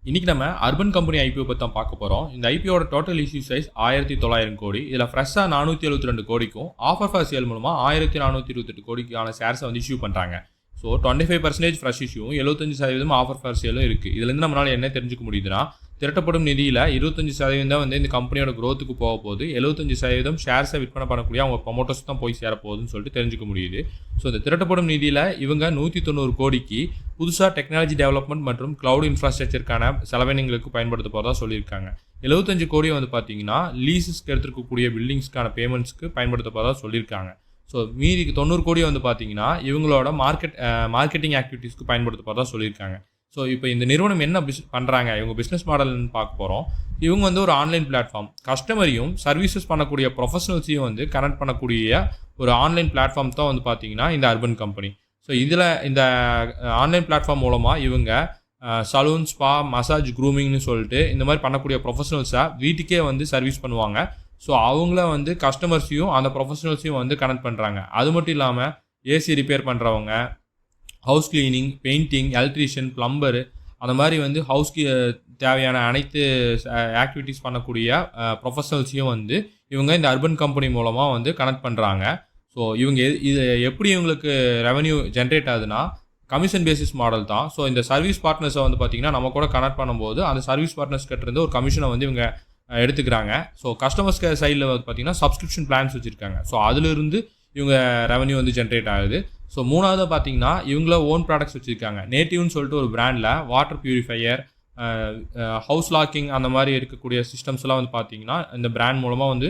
இன்னைக்கு நம்ம urban company IPO பத்தி தான் பார்க்க போறோம். இந்த ஐபிஓட டோட்டல் இஷ்யூ சைஸ் 1900 கோடி. இதுல ஃப்ரெஷ்ஷா 472 கோடிக்கும் ஆஃபர் ஃபார் சேல் மூலமா 1428 கோடிக்கான ஷேர்ஸை வந்து இஷ்யூ பண்றாங்க. ஸோ 25% ஃப்ரெஷ் இஷ்யூவும் 75% ஆஃபர் ஃபார் சேலும் இருக்கு. இதுல இருந்து நம்மளால என்ன தெரிஞ்சுக்க முடியுதுன்னா, திரட்டப்படும் நிதியில 25% தான் வந்து இந்த கம்பெனியோட growthக்கு போக போகுது. 75% ஷேர்ஸை விற்பனை பண்ணக்கூடிய அவங்க ப்ரொமோட்டர்ஸ் தான் போய் சேர போகுதுன்னு சொல்லிட்டு தெரிஞ்சுக்க முடியுது. ஸோ இந்த திரட்டப்படும் நிதியில இவங்க 190 கோடிக்கு புதுசாக டெக்னாலஜி டெவலப்மெண்ட் மற்றும் கிளவுட் இன்ஃப்ராஸ்ட்ரக்சருக்கான செலவினங்களுக்கு பயன்படுத்த போகிறதா சொல்லியிருக்காங்க. 75 கோடி வந்து பார்த்தீங்கன்னா லீசஸ்க்கு எடுத்துருக்கக்கூடிய பில்டிங்ஸ்க்கான பேமெண்ட்ஸ்க்கு பயன்படுத்த போகிறதா சொல்லியிருக்காங்க. ஸோ மீதி 90 கோடி வந்து பார்த்தீங்கன்னா இவங்களோட மார்க்கெட்டிங் ஆக்டிவிட்டீஸ்க்கு பயன்படுத்த போகிறதா சொல்லியிருக்காங்க. ஸோ இப்போ இந்த நிறுவனம் என்ன பண்ணுறாங்க, இவங்க பிஸ்னஸ் மாடல்னு பார்க்க போகிறோம். இவங்க வந்து ஒரு ஆன்லைன் பிளாட்ஃபார்ம், கஸ்டமரையும் சர்வீசஸ் பண்ணக்கூடிய ப்ரொஃபஷனல்ஸையும் வந்து கனெக்ட் பண்ணக்கூடிய ஒரு ஆன்லைன் பிளாட்ஃபார்ம் தான் வந்து பார்த்தீங்கன்னா இந்த அர்பன் கம்பெனி. ஸோ இதில் இந்த ஆன்லைன் பிளாட்ஃபார்ம் மூலமாக இவங்க சலூன், ஸ்பா, மசாஜ், க்ரூமிங்னு சொல்லிட்டு இந்த மாதிரி பண்ணக்கூடிய ப்ரொஃபஷனல்ஸை வீட்டுக்கே வந்து சர்வீஸ் பண்ணுவாங்க. ஸோ அவங்கள வந்து கஸ்டமர்ஸையும் அந்த ப்ரொஃபஷனல்ஸையும் வந்து கனெக்ட் பண்ணுறாங்க. அது மட்டும் இல்லாமல் ஏசி ரிப்பேர் பண்ணுறவங்க, house cleaning, painting, electrician, plumber, அந்த மாதிரி வந்து ஹவுஸ்க்கு தேவையான அனைத்து ஆக்டிவிட்டீஸ் பண்ணக்கூடிய ப்ரொஃபஷனல்ஸையும் வந்து இவங்க இந்த அர்பன் கம்பெனி மூலமாக வந்து கனெக்ட் பண்ணுறாங்க. ஸோ இவங்க இது எப்படி இவங்களுக்கு ரெவன்யூ ஜென்ரேட் ஆகுதுன்னா கமிஷன் பேசிஸ் மாடல் தான். ஸோ இந்த சர்வீஸ் பார்ட்னர்ஸை வந்து பார்த்திங்கன்னா நம்ம கூட கனெக்ட் பண்ணும்போது அந்த சர்வீஸ் பார்ட்னர்ஸ் கிட்ட இருந்து ஒரு கமிஷனை வந்து இவங்க எடுத்துக்கிறாங்க. ஸோ கஸ்டமர்ஸ் சைடில் வந்து பார்த்திங்கன்னா சப்ஸ்கிரிப்ஷன் பிளான்ஸ் வச்சுருக்காங்க. ஸோ அதிலிருந்து இவங்க ரெவன்யூ வந்து ஜென்ரேட் ஆகுது. ஸோ மூணாவது பார்த்தீங்கன்னா இவங்கள ஓன் ப்ராடக்ட்ஸ் வச்சுருக்காங்க. நேட்டிவ்னு சொல்லிட்டு ஒரு பிராண்டில் வாட்டர் பியூரிஃபையர், ஹவுஸ் லாக்கிங், அந்த மாதிரி இருக்கக்கூடிய சிஸ்டம்ஸ்லாம் வந்து பார்த்தீங்கன்னா இந்த பிராண்ட் மூலமாக வந்து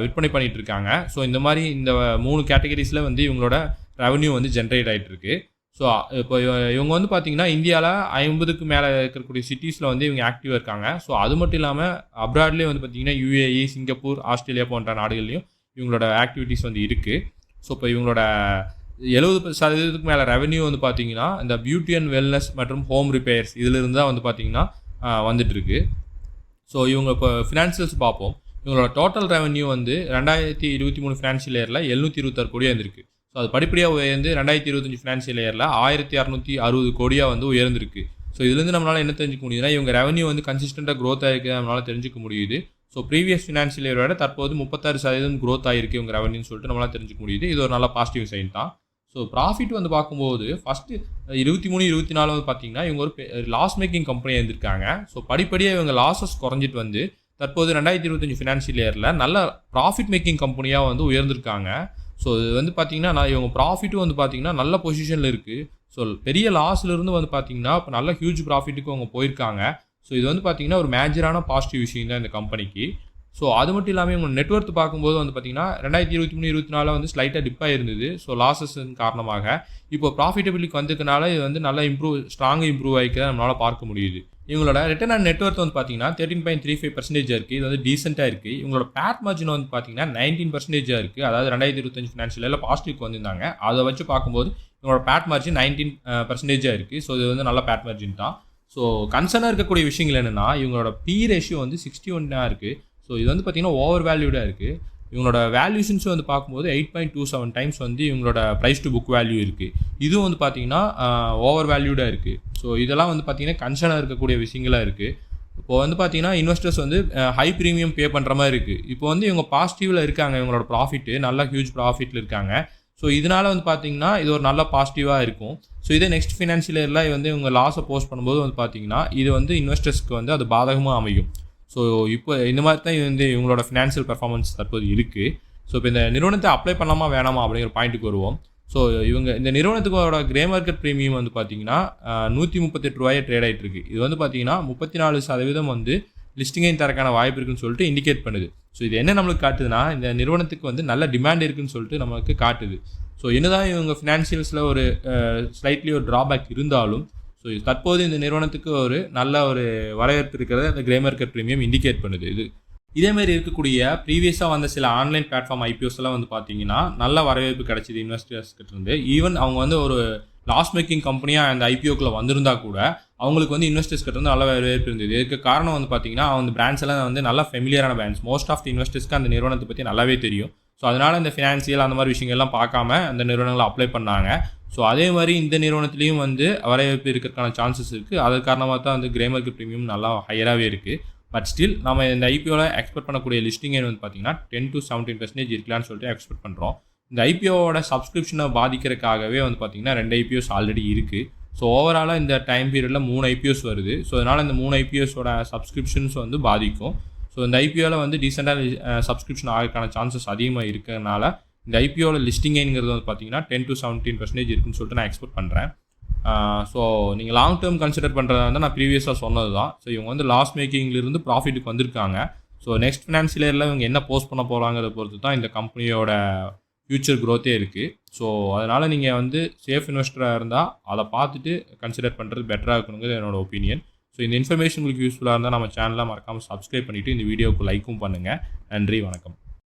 விற்பனை பண்ணிகிட்டு இருக்காங்க. ஸோ இந்த மாதிரி இந்த 3 கேட்டகரிஸில் வந்து இவங்களோட ரெவன்யூ வந்து ஜென்ரேட் ஆகிட்டுருக்கு. ஸோ இப்போ இவங்க வந்து பார்த்தீங்கன்னா இந்தியாவில் 50க்கு மேலே இருக்கக்கூடிய சிட்டிஸில் வந்து இவங்க ஆக்டிவாக இருக்காங்க. ஸோ அது மட்டும் இல்லாமல் அப்ராட்லேயே வந்து பார்த்தீங்கன்னா யுஏஇ, சிங்கப்பூர், ஆஸ்திரேலியா போன்ற நாடுகள்லையும் இவங்களோட ஆக்டிவிட்டீஸ் வந்து இருக்குது. ஸோ இப்போ இவங்களோட 70% மேலே ரெவன்யூ வந்து பார்த்தீங்கன்னா இந்த பியூட்டி அண்ட் வெல்னஸ் மற்றும் ஹோம் ரிப்பேர்ஸ் இதிலிருந்து தான் வந்து பார்த்தீங்கன்னா வந்துட்டுருக்கு. ஸோ இவங்க இப்போ ஃபினான்ஷியல்ஸ் பார்ப்போம். இவங்களோட டோட்டல் ரெவன்யூ வந்து 2023 ஃபினான்ஷியல் இயரில் 726 கோடியாக இருந்திருக்கு. ஸோ அது படிப்படியாக உயர்ந்து 2025 ஃபினான்ஷியல் இயரில் 1660 கோடியாக வந்து உயர்ந்திருக்கு. ஸோ இதுலேருந்து நம்மளால் என்ன தெரிஞ்சுக்க முடியுதுன்னா இவங்க ரெவன்யூ வந்து கன்சிஸ்டண்ட்டாக க்ரோத் ஆகிருக்கு நம்மளால் தெரிஞ்சுக்க முடியுது. ஸோ ப்ரீவியஸ் ஃபினான்ஷியல் இயரோட தற்போது 36% க்ரோத் ஆகிருக்கு இவங்க ரெவன்யூன்னு சொல்லிட்டு நம்மளால் தெரிஞ்சுக்க முடியுது. இது ஒரு நல்ல பாசிட்டிவ் சைன் தான். ஸோ ப்ராஃபிட் வந்து பார்க்கும்போது ஃபஸ்ட்டு 23-24 வந்து பார்த்தீங்கன்னா இவங்க ஒரு லாஸ் மேக்கிங் கம்பெனியாக இருந்திருக்காங்க. ஸோ படிப்படியாக இவங்க லாஸஸ் குறைஞ்சிட்டு வந்து தற்போது 2025 ஃபினான்ஷியல் இயரில் நல்ல ப்ராஃபிட் மேக்கிங் கம்பெனியாக வந்து உயர்ந்திருக்காங்க. ஸோ இது வந்து பார்த்தீங்கன்னா இவங்க ப்ராஃபிட்டும் வந்து பார்த்தீங்கன்னா நல்ல பொசிஷனில் இருக்குது. ஸோ பெரிய லாஸ்லேருந்து வந்து பார்த்தீங்கன்னா இப்போ நல்ல ஹியூஜ் ப்ராஃபிட்டுக்கு அவங்க போயிருக்காங்க. ஸோ இது வந்து பார்த்தீங்கன்னா ஒரு மேஜரான பாசிட்டிவ் விஷயம் தான் இந்த கம்பெனிக்கு. ஸோ அது மட்டும் இல்லாமல் இவங்க நெட்வொர்த் பார்க்கும்போது வந்து பார்த்தீங்கன்னா 2023-24 வந்து ஸ்லைட்டாக டிப்பாக இருந்தது. ஸோ லாஸஸ் காரணமாக இப்போ ப்ராஃபிட்டபிலிட்டி வந்ததுனால இது வந்து நல்லா ஸ்ட்ராங்காக இம்ப்ரூவ் ஆகிக்கிறத நம்மளால் பார்க்க முடியுது. இவங்களோட ரிட்டர்ன் ஆன் நெட்வொர்த் வந்து பார்த்தீங்கன்னா 13.35% இருக்குது. இது வந்து டீசெண்டாக இருக்குது. இவங்களோட பேட் மார்ஜின் வந்து பார்த்தீங்கன்னா 19% இருக்குது. அதாவது 2025 ஃபினான்ஷியல் இயரில் பாசிட்டிவ்க்கு வந்திருந்தாங்க. அதை வச்சு பார்க்கும்போது இவங்களோட பேட் மார்ஜின் 19% இருக்குது. ஸோ இது வந்து நல்ல பேட் மார்ஜின் தான். ஸோ கன்சர்னாக இருக்கக்கூடிய விஷயங்கள் என்னென்னா இவங்களோட பி ரேஷியோ வந்து 61 இருக்குது. ஸோ இது வந்து பார்த்தீங்கன்னா ஓவர் வேல்யூடாக இருக்குது. இவங்களோட வேல்யூஷன்ஸ் வந்து பார்க்கும்போது 8.27 டைம்ஸ் வந்து இவங்களோட ப்ரைஸ் டு புக் வேல்யூ இருக்குது. இதுவும் வந்து பார்த்தீங்கன்னா ஓவர் வேல்யூடாக இருக்குது. ஸோ இதெல்லாம் வந்து பார்த்தீங்கன்னா கன்சர்னாக இருக்கக்கூடிய விஷயங்களாக இருக்குது. இப்போ வந்து பார்த்தீங்கன்னா இன்வெஸ்டர்ஸ் வந்து ஹை ப்ரீமியம் பே பண்ணுற மாதிரி இருக்குது. இப்போ வந்து இவங்க பாசிட்டிவில் இருக்காங்க, இவங்களோட ப்ராஃபிட்டு நல்ல ஹியூஜ் ப்ராஃபிட்டில் இருக்காங்க. ஸோ இதனால் வந்து பார்த்தீங்கன்னா இது ஒரு நல்ல பாசிட்டிவாக இருக்கும். ஸோ இதே நெக்ஸ்ட் ஃபினான்ஷியல் இயரில் வந்து இவங்க லாஸை போஸ்ட் பண்ணும்போது வந்து பார்த்தீங்கன்னா இது வந்து இன்வெஸ்டர்ஸ்க்கு வந்து அது பாதகமாக அமையும். ஸோ இப்போ இந்த மாதிரி தான் வந்து இவங்களோட ஃபினான்ஷியல் பெர்ஃபார்மன்ஸ் தற்போது இருக்குது. ஸோ இப்போ இந்த நிறுவனத்தை அப்ளை பண்ணலாமா வேணாமா அப்படிங்கிற பாயிண்ட்டுக்கு வருவோம். ஸோ இவங்க இந்த நிறுவனத்துக்கோட கிரே மார்க்கெட் ப்ரீமியம் வந்து பார்த்தீங்கன்னா 138 ரூபாயை ட்ரேட் ஆகிட்டு இருக்குது. இது வந்து பார்த்தீங்கன்னா 34% வந்து லிஸ்டிங்கையும் தரக்கான வாய்ப்பு இருக்குன்னு சொல்லிட்டு இண்டிகேட் பண்ணுது. ஸோ இது என்ன நம்மளுக்கு காட்டுதுன்னா இந்த நிறுவனத்துக்கு வந்து நல்ல டிமாண்ட் இருக்குன்னு சொல்லிட்டு நமக்கு காட்டுது. ஸோ என்னதான் இவங்க ஃபினான்ஷியல்ஸில் ஒரு ஸ்லைட்லி ஒரு ட்ராபேக் இருந்தாலும் ஸோ தற்போது இந்த நிறுவனத்துக்கு ஒரு நல்ல ஒரு வரவேற்பு இருக்கிறத இந்த கிரே மார்க்கெட் ப்ரீமியம் இண்டிகேட் பண்ணுது. இதேமாரி இருக்கக்கூடிய ப்ரீவியஸாக வந்த சில ஆன்லைன் பிளாட்ஃபார்ம் ஐபிஓஸ் எல்லாம் வந்து பார்த்தீங்கன்னா நல்ல வரவேற்பு கிடைச்சிது இன்வெஸ்டர்ஸ்கிட்ட இருந்து. ஈவன் அவங்க வந்து ஒரு லாஸ் மேக்கிங் கம்பெனியாக அந்த ஐபிஓக்குள்ள வந்திருந்தா கூட அவங்களுக்கு வந்து இன்வெஸ்டர்ஸ் கிட்ட வந்து நல்ல வரவேற்பு இருந்தது. இதுக்கு காரணம் வந்து பார்த்தீங்கன்னா அந்த பிராண்ட்ஸ் எல்லாம் வந்து நல்ல ஃபெமிலியரான பிராண்ட்ஸ். மோஸ்ட் ஆஃப் தி இன்வெஸ்டர்ஸ்க்கு அந்த நிறுவனத்தை பற்றி நல்லாவே தெரியும். ஸோ அதனால் இந்த ஃபினான்சியல் அந்த மாதிரி விஷயங்கள்லாம் பார்க்காம அந்த நிறுவனங்களை அப்ளை பண்ணாங்க. ஸோ அதே மாதிரி இந்த நிறுவனத்திலையும் வந்து வரவேற்பு இருக்கிறதுக்கான சான்சஸ் இருக்குது. அது காரணமாக தான் வந்து கிரே மார்க்கெட் ப்ரீமியம் நல்லா ஹையராகவே இருக்குது. பட் ஸ்டில் நம்ம இந்த ஐபிஓவில் எக்ஸ்பெக்ட் பண்ணக்கூடிய லிஸ்டிங் வந்து பார்த்தீங்கன்னா 10 to 17% இருக்கலாம்னு சொல்லிட்டு எக்ஸ்பெக்ட் பண்ணுறோம். இந்த ஐபிஓவோட சப்ஸ்கிரிப்ஷனை பாதிக்கிறதுக்காகவே வந்து பார்த்தீங்கன்னா 2 ஐபிஓஸ் ஆல்ரெடி இருக்குது. ஸோ ஓவராலாக இந்த டைம் பீரியடில் 3 ஐபிஓஸ் வருது. ஸோ அதனால் இந்த 3 ஐபிஓஸோட சப்ஸ்கிரிப்ஷன்ஸ் வந்து பாதிக்கும். ஸோ இந்த ஐபிஓவில் வந்து டீசெண்டாக சப்ஸ்கிரிப்ஷன் ஆகிறதுக்கான சான்சஸ் அதிகமாக இருக்கிறதுனால இந்த ஐபிஓவில் லிஸ்டிங்கிறது வந்து பார்த்தீங்கன்னா 10 to 17% இருக்குன்னு சொல்லிட்டு நான் எக்ஸ்பெக்ட் பண்ணுறேன். ஸோ நீங்கள் லாங் டேர்ம் கன்சிடர் பண்ணுறதா இருந்தால் நான் ப்ரீவியஸாக சொன்னது தான். ஸோ இவங்க வந்து லாஸ் மேக்கிங்லேருந்து ப்ராஃபிட்டுக்கு வந்திருக்காங்க. ஸோ நெக்ஸ்ட் ஃபினான்ஷியல் இயரில் இவங்க என்ன போஸ்ட் பண்ண போகிறாங்கிறத பொறுத்து தான் இந்த கம்பெனியோட ஃப்யூச்சர் க்ரோத்தே இருக்குது. ஸோ அதனால் நீங்கள் வந்து சேஃப் இன்வெஸ்டராக இருந்தால் அதை பார்த்துட்டு கன்சிடர் பண்ணுறது பெட்டராக இருக்கணுங்கிறது என்னோட ஒப்பீனியன். ஸோ இந்த இன்ஃபர்மேஷன் உங்களுக்கு யூஸ்ஃபுல்லாக இருந்தால் நம்ம சேனலை மறக்காமல் சப்ஸ்கிரைப் பண்ணிவிட்டு இந்த வீடியோவுக்கு லைக்கும் பண்ணுங்கள். நன்றி, வணக்கம்.